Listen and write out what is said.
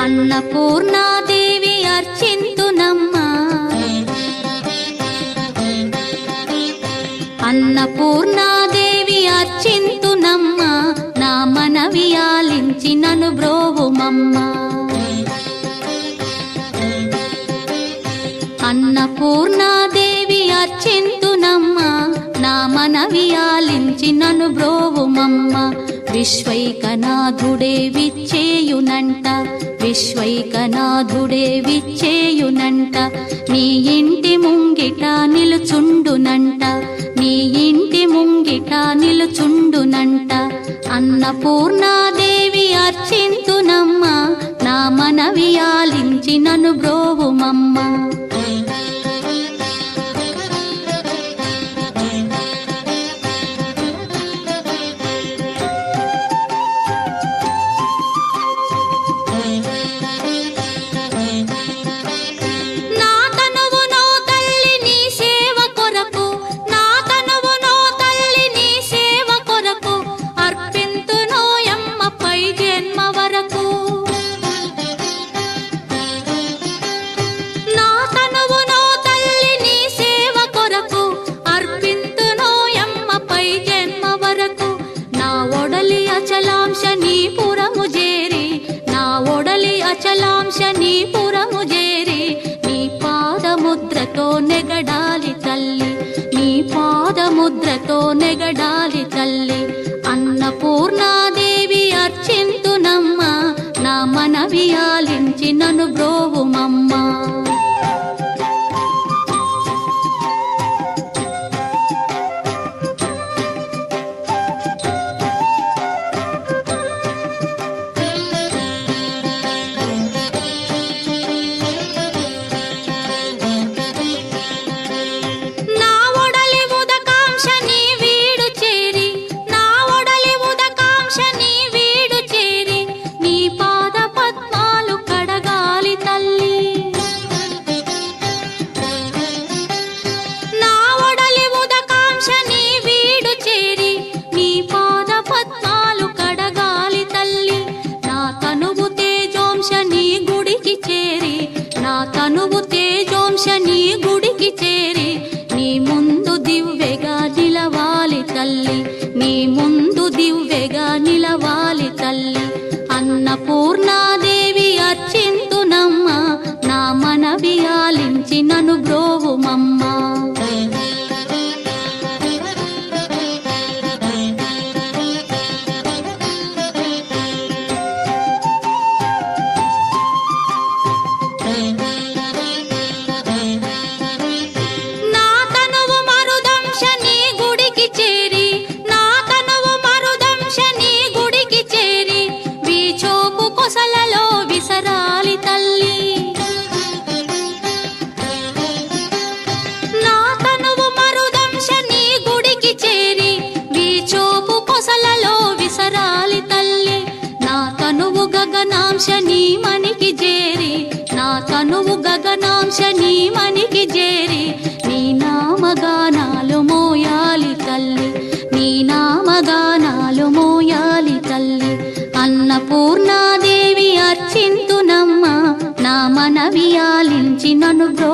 అన్నపూర్ణాదేవి అర్చింతునమ్మా, అన్నపూర్ణాదేవి అర్చింతునమ్మా, నా మనవి ఆలించి నన్ను బ్రోవుమమ్మా. అన్నపూర్ణాదేవి అర్చింతునమ్మా, నా మనవి ఆలించి నన్ను బ్రోవుమమ్మా. విశ్వైకనాథుడే విచ్చేయునంట, విశ్వైకనాథుడే విచ్చేయునంట, నీ ఇంటి ముంగిట నిలుచుండునంట, నీ ఇంటి ముంగిట నిలుచుండునంట. అన్నపూర్ణాదేవి అర్చింతునమ్మా, నా మనవి ఆలించి నన్ను బ్రోవుమమ్మా. అచలాంశనీపురము చేరి నీ పాదముద్రతో నెగడాలి తల్లి, నీ పాదముద్రతో నెగడాలి తల్లి. అన్నపూర్ణాదేవి అర్చింతునమ్మా, నా మనవి ఆలించి నన్ను బ్రోవుమమ్మా. తనువు తేజోంశని గుడికి చేరి నీ ముందు దివ్వెగా నిలవాలి తల్లి, నీ ముందు దివ్వెగా నిలవాలి తల్లి. అన్నపూర్ణాదేవి అర్చింతునమ్మా, నా మనవి ఆలించి నన్ను బ్రోవుమమ్మా. గగనాంశని మనికి చేరి, నా తనువు గగనాంశని మనికి చేరి నీ నామగానాలు మోయాలి తల్లి, నీ నామగానాలు మోయాలి తల్లి. అన్నపూర్ణాదేవి అర్చింతునమ్మా, నా మనవి ఆలించి నన్ను బ్రో